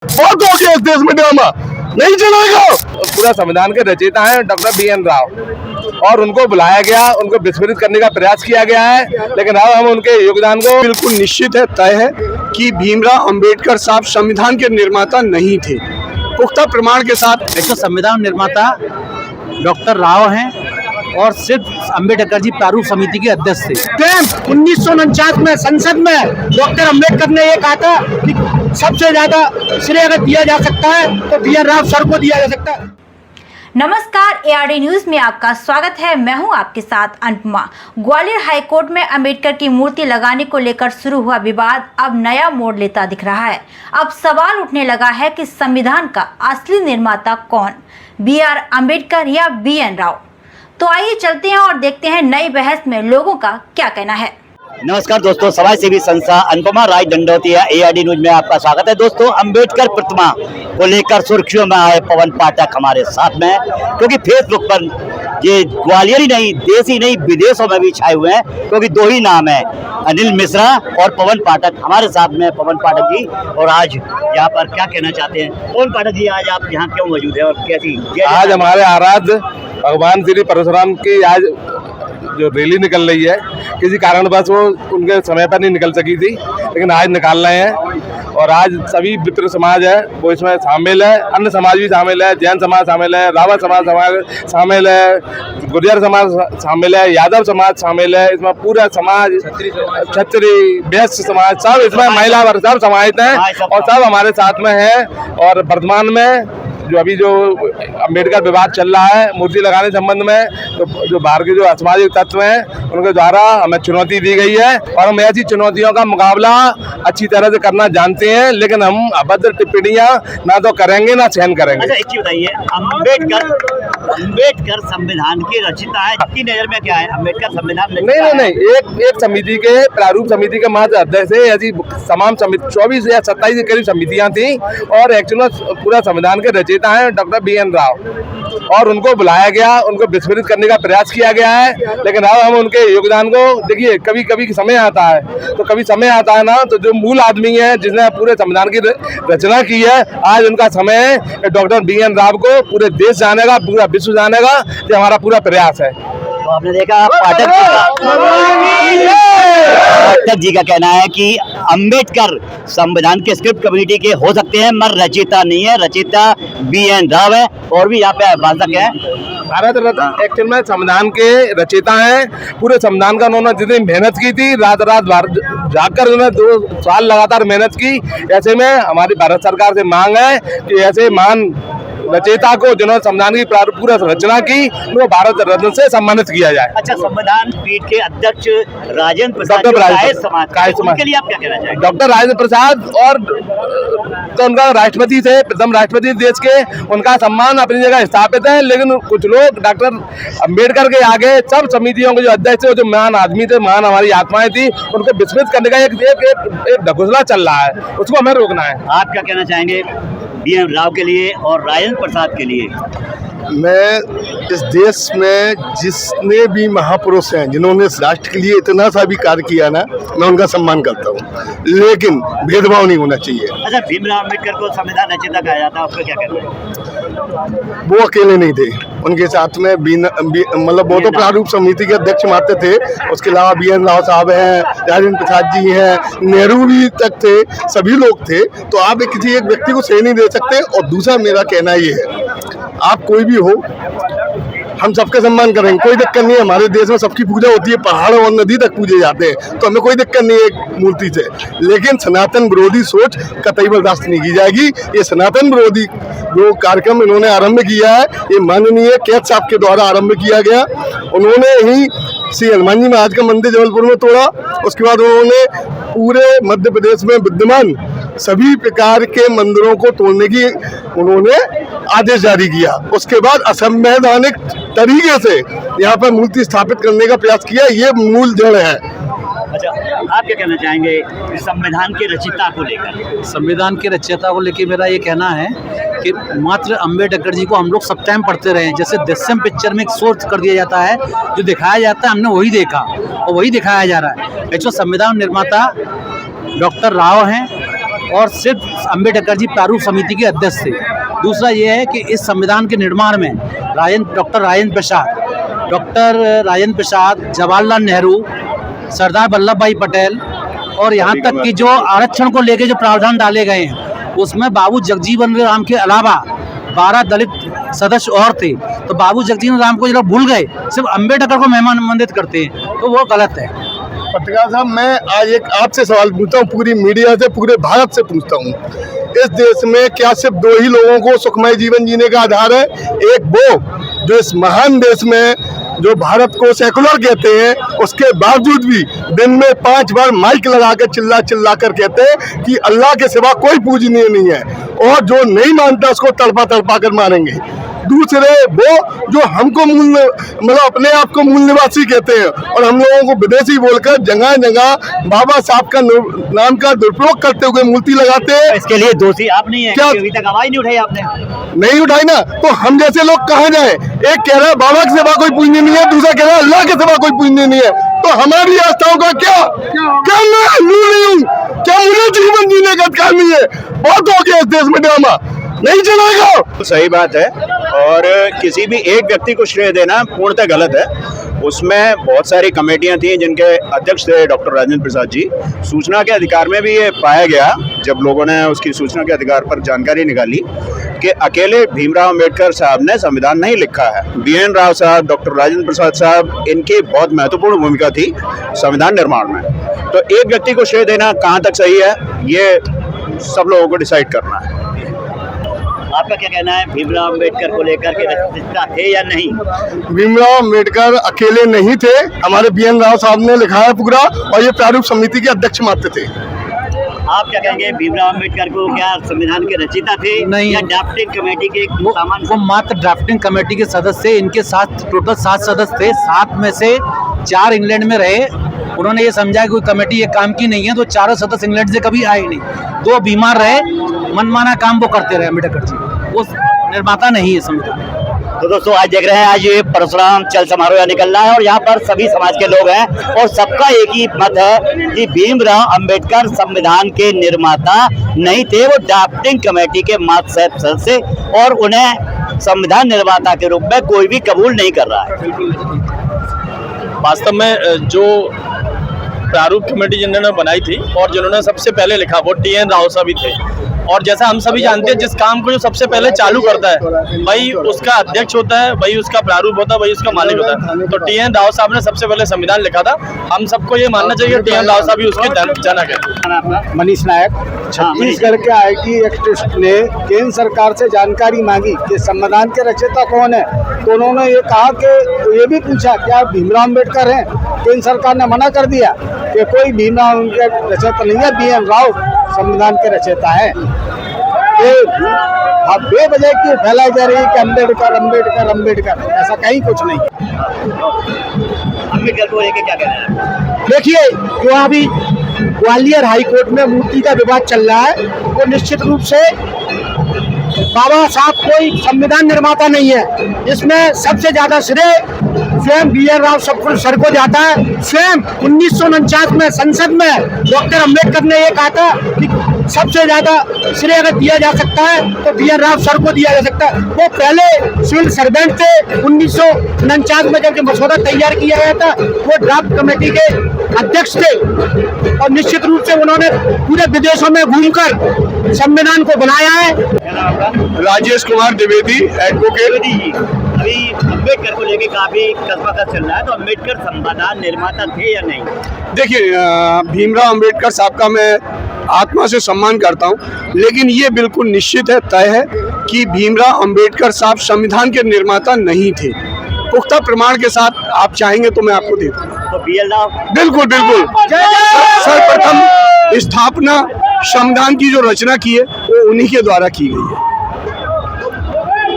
बहुत हो गया इस देश में ड्रामा, नहीं चलेगा। पूरा संविधान के रचयिता हैं डॉक्टर BN राव और उनको बुलाया गया, उनको विस्मृत करने का प्रयास किया गया है, लेकिन अब हम उनके योगदान को बिल्कुल निश्चित है, तय है कि भीमराव अंबेडकर साहब संविधान के निर्माता नहीं थे। पुख्ता प्रमाण के साथ एक तो संविधान निर्माता डॉक्टर राव हैं और सिर्फ अंबेडकर जी प्रारूप समिति के अध्यक्ष थे। 1949 में संसद में डॉक्टर अंबेडकर ने ये कहा था कि सबसे ज्यादा श्रेय अगर दिया जा सकता है तो BN राव सर को दिया जा सकता है। नमस्कार, ARD न्यूज में आपका स्वागत है। मैं हूं आपके साथ अनुपमा। ग्वालियर हाईकोर्ट में अंबेडकर की मूर्ति लगाने को लेकर शुरू हुआ विवाद अब नया मोड़ लेता दिख रहा है। अब सवाल उठने लगा है कि संविधान का असली निर्माता कौन, BR अम्बेडकर या BN राव। तो आइए चलते हैं और देखते हैं नई बहस में लोगों का क्या कहना है। नमस्कार दोस्तों, समाज सेवी संस्था अनुपमा राय दंडोतिया ARD न्यूज में आपका स्वागत है। दोस्तों, अंबेडकर प्रतिमा को लेकर सुर्खियों में आए पवन पाठक हमारे साथ में, क्योंकि फेसबुक पर ये ग्वालियर ही नहीं, देश ही नहीं, विदेशों में भी छाए हुए हैं, क्योंकि दो ही नाम है, अनिल मिश्रा और पवन पाठक हमारे साथ में। पवन पाठक जी, और आज यहाँ पर क्या कहना चाहते हैं? पवन पाठक जी, आज आप यहाँ क्यों मौजूद है और कैसी? आज हमारे आराध्य भगवान श्री परशुराम की आज जो रैली निकल रही है, किसी कारणवश वो उनके समय पर नहीं निकल सकी थी, लेकिन आज निकाल रहे हैं। और आज सभी विप्र समाज है वो इसमें शामिल है, अन्य समाज भी शामिल है, जैन समाज शामिल है, रावत समाज शामिल है, गुर्जर समाज शामिल है, यादव समाज शामिल है। इसमें पूरा समाज, क्षत्रिय, वैश्य समाज, सब इसमें महिला वर्ग सब समाहित हैं और सब हमारे साथ में है। और वर्तमान में जो अम्बेडकर विवाद चल रहा है मूर्ति लगाने संबंध में, तो जो बाहर के जो असामाजिक तत्व हैं उनके द्वारा हमें चुनौती दी गई है और हम ऐसी चुनौतियों का मुकाबला अच्छी तरह से करना जानते हैं, लेकिन हम अभद्र टिप्पणियां ना तो करेंगे ना सहन करेंगे। अच्छा, एक चीज बताइए, अम्बेडकर संविधान के रचयिता है, आपकी नजर में क्या है? अम्बेडकर संविधान नहीं, एक समिति के प्रारूप समिति के महज अध्यक्ष है। ऐसी तमाम समिति 24 या 27 के करीब समितियां थी और एक्चुअली पूरा संविधान के रचयिता हैं डॉक्टर BN राव और उनको बुलाया गया, उनको विस्मृत करने का प्रयास किया गया है, लेकिन अब हम उनके योगदान को देखिए, कभी समय आता है तो कभी समय आता है ना, तो जो मूल आदमी है जिसने पूरे संविधान की रचना की है, आज उनका समय है डॉक्टर BN राव को पूरे देश जानेगा, पूरा विश्व जानेगा। ये हमारा पूरा प्रयास है। तो आपने देखा पाठक जी का कहना है कि अंबेडकर संविधान के स्क्रिप्ट कमेटी के हो सकते हैं, मगर रचयिता नहीं है, रचयिता BN राव है। और भी यहाँ पे भाषक है, भारत रत्न एक्चुअल में संविधान के रचयिता हैं। पूरे संविधान का उन्होंने जितनी मेहनत की थी, रात जाकर उन्होंने 2 साल लगातार मेहनत की। ऐसे में हमारी भारत सरकार से मांग है कि ऐसे महान रचयिता को जिन्होंने संविधान की पूरा रचना की, वो भारत रत्न से सम्मानित किया जाए। अच्छा, संविधान पीठ के अध्यक्ष राजेंद्र प्रसाद के लिए आप क्या कहना चाहेंगे? डॉक्टर राजेंद्र प्रसाद और तो उनका राष्ट्रपति थे, प्रथम राष्ट्रपति देश के, उनका सम्मान अपनी जगह स्थापित है, लेकिन कुछ लोग डॉक्टर अम्बेडकर के आगे सब समितियों के जो अध्यक्ष थे, जो महान आदमी थे, महान हमारी आत्माएं थी, उनको विस्मृत करने का एक ढकोसला चल रहा है, उसको हमें रोकना है। आप क्या कहना चाहेंगे BN राव के लिए और राजेंद्र प्रसाद के लिए? मैं इस देश में जितने भी महापुरुष हैं जिन्होंने इस राष्ट्र के लिए इतना सा भी कार्य किया ना, मैं उनका सम्मान करता हूँ, लेकिन भेदभाव नहीं होना चाहिए। अच्छा, भीमराव अम्बेडकर को संविधान रचयिता कहा जाता है, उसको क्या कहते हैं? वो अकेले नहीं थे, उनके साथ में मतलब वो तो प्रारूप समिति के अध्यक्ष मात्र थे, उसके अलावा BN राव साहब हैं, राजेंद्र प्रसाद जी हैं, नेहरू भी तक थे, सभी लोग थे। तो आप किसी एक व्यक्ति को सही नहीं दे सकते। और दूसरा मेरा कहना ये है, आप कोई भी हो, हम सबका सम्मान करेंगे, कोई दिक्कत नहीं है। हमारे देश में सबकी पूजा होती है, पहाड़ और नदी तक पूजे जाते हैं, तो हमें कोई दिक्कत नहीं है मूर्ति से, लेकिन सनातन विरोधी सोच कतई बर्दाश्त नहीं की जाएगी। ये सनातन विरोधी जो कार्यक्रम इन्होंने आरंभ किया है, ये माननीय कैद साहब के द्वारा आरंभ किया गया। उन्होंने ही श्री हनुमान जी महाराज का मंदिर जबलपुर में तोड़ा, उसके बाद उन्होंने पूरे मध्य प्रदेश में विद्यमान सभी प्रकार के मंदिरों को तोड़ने की उन्होंने आदेश जारी किया। उसके बाद असंवैधानिक तरीके से यहाँ पर मूर्ति स्थापित करने का प्रयास किया, ये मूल जड़ है। अच्छा, आप क्या कहना चाहेंगे संविधान के रचयिता को लेकर? संविधान के रचयिता को लेकर मेरा ये कहना है कि मात्र अम्बेडकर जी को हम लोग सब टाइम पढ़ते रहे। जैसे दृश्यम पिक्चर में एक सोच कर दिया जाता है, जो दिखाया जाता है हमने वही देखा और वही दिखाया जा रहा है। जो संविधान निर्माता डॉक्टर राव हैं और सिर्फ अम्बेडकर जी प्रारूप समिति के अध्यक्ष थे। दूसरा ये है कि इस संविधान के निर्माण में डॉक्टर राजेंद्र प्रसाद, जवाहरलाल नेहरू, सरदार वल्लभ भाई पटेल और यहाँ तक कि जो आरक्षण को लेके जो प्रावधान डाले गए हैं उसमें बाबू जगजीवन राम के अलावा 12 दलित सदस्य और थे। तो बाबू जगजीवन राम को जब भूल गए, सिर्फ अम्बेडकर को मेहमान आमंत्रित करते हैं, तो वो गलत है। पत्रकार साहब, मैं आज एक आपसे सवाल पूछता हूँ, पूरी मीडिया से, पूरे भारत से पूछता हूँ, इस देश में क्या सिर्फ 2 ही लोगों को सुखमय जीवन जीने का आधार है? एक वो जो इस महान देश में, जो भारत को सेकुलर कहते हैं, उसके बावजूद भी दिन में 5 बार माइक लगा कर चिल्ला कर कहते हैं कि अल्लाह के सिवा कोई पूजनीय नहीं है, और जो नहीं मानता उसको तड़पा कर मारेंगे। दूसरे वो जो हमको अपने आप को मूल निवासी कहते हैं और हम लोगों को विदेशी बोलकर जगह जगह बाबा साहब का नाम का दुरुपयोग करते हुए मूर्ति लगाते हैं। इसके लिए दोषी आप नहीं है? क्या अभी तक आवाज नहीं उठाई आपने? नहीं उठाई ना, तो हम जैसे लोग कहाँ जाए? एक कह रहा है बाबा के सिवा कोई पूजनीय नहीं है, दूसरा कह रहा है अल्लाह के सिवा कोई पूजनीय नहीं है, तो हमारी आस्थाओं का क्या मुझे जीवन जीने का अधिकार नहीं है? बहुत हो गया इस देश में ड्रामा, नहीं चलेगा। सही बात है, और किसी भी एक व्यक्ति को श्रेय देना पूर्णतः गलत है। उसमें बहुत सारी कमेटियां थी जिनके अध्यक्ष थे डॉक्टर राजेंद्र प्रसाद जी। सूचना के अधिकार में भी ये पाया गया, जब लोगों ने उसकी सूचना के अधिकार पर जानकारी निकाली, कि अकेले भीमराव अंबेडकर साहब ने संविधान नहीं लिखा है। BN राव साहब, डॉक्टर राजेंद्र प्रसाद साहब, इनकी बहुत महत्वपूर्ण भूमिका थी संविधान निर्माण में। तो एक व्यक्ति को श्रेय देना कहाँ तक सही है, ये सब लोगों को डिसाइड करना है। आपका क्या कहना है, भीमराव अंबेडकर को लेकर के रचयिता थे या नहीं? भीमराव अंबेडकर अकेले नहीं थे, हमारे BN राव साहब ने लिखा है पूरा, और ये प्रारूप समिति के अध्यक्ष मात्र थे। आप क्या कहेंगे, भीमराव अंबेडकर को क्या संविधान के रचयिता थे? नहीं, या ड्राफ्टिंग कमेटी के वो मात्र ड्राफ्टिंग कमेटी के सदस्य। इनके साथ टोटल 7 सदस्य थे, 7 में से 4 इंग्लैंड में रहे। उन्होंने ये समझा कि कोई कमेटी ये काम की नहीं है, तो 4 सदस्य इंग्लैंड से कभी आए नहीं। 2 बीमार रहे, मनमाना काम वो करते रहे अम्बेडकर जी, वो निर्माता नहीं है संविधान। तो दोस्तों, आज देख रहे हैं, आज ये परशुराम चल समारोह निकल रहा है और यहाँ पर सभी समाज के लोग हैं और सबका एक ही मत है कि भीमराव अंबेडकर संविधान के निर्माता नहीं थे, वो ड्राफ्टिंग कमेटी के मात्र सदस्य, और उन्हें संविधान निर्माता के रूप में कोई भी कबूल नहीं कर रहा है। वास्तव में जो प्रारूप कमेटी जिन्होंने बनाई थी और जिन्होंने सबसे पहले लिखा वो TN राव साहब ही थे। और जैसा हम सभी जानते हैं, जिस काम को जो सबसे पहले चालू करता है वही उसका अध्यक्ष होता है, वही उसका प्रारूप होता है, वही उसका मालिक होता है। तो TN राव साहब ने सबसे पहले संविधान लिखा था। हम सबको ये मानना चाहिए TN राव साहब ही उसके जनक है। मनीष नायक, छत्तीसगढ़ के IT एक्टिविस्ट ने केंद्र सरकार से जानकारी मांगी कि संविधान के रचयिता कौन है, तो उन्होंने ये कहा कि ये भी पूछा क्या भीमराव अम्बेडकर हैं। केंद्र सरकार ने मना कर दिया कि कोई भीमराव अम्बेडकर रचयिता नहीं है, BN राव संविधान के रचयिता है। ये बेवजह क्यों फैलाई जा रही है कि अम्बेडकर अम्बेडकर अम्बेडकर, ऐसा कहीं कुछ नहीं। अम्बेडकर को लेकर क्या कहना है? देखिए, जो अभी ग्वालियर हाई कोर्ट में मूर्ति का विवाद चल रहा है, वो निश्चित रूप से बाबा साहब कोई संविधान निर्माता नहीं है। इसमें सबसे ज्यादा श्रेय स्वयं BN राव सर को जाता है। स्वयं 1949 में संसद में डॉक्टर अम्बेडकर ने ये कहा था कि सबसे ज्यादा श्रेय अगर दिया जा सकता है तो BN राव सर को दिया जा सकता है। वो पहले सिविल सर्वेंट थे। 1949 में जब मसौदा तैयार किया गया था, वो ड्राफ्ट कमेटी के अध्यक्ष थे और निश्चित रूप से उन्होंने पूरे विदेशों में घूमकर संविधान को बनाया है। राजेश कुमार द्विवेदी, एडवोकेट। अभी अम्बेडकर को लेकर काफी कसमकस चल रहा है, तो अम्बेडकर संविधान निर्माता थे या नहीं? देखिए, भीमराव अंबेडकर साहब का मैं आत्मा से सम्मान करता हूं, लेकिन ये बिल्कुल निश्चित है, तय है कि भीमराव अंबेडकर साहब संविधान के निर्माता नहीं थे। पुख्ता प्रमाण के साथ आप चाहेंगे तो मैं आपको दे दूंगा। तो BN राव बिल्कुल बिल्कुल सर्वप्रथम स्थापना संविधान की जो रचना की है वो उन्हीं के द्वारा की गई है।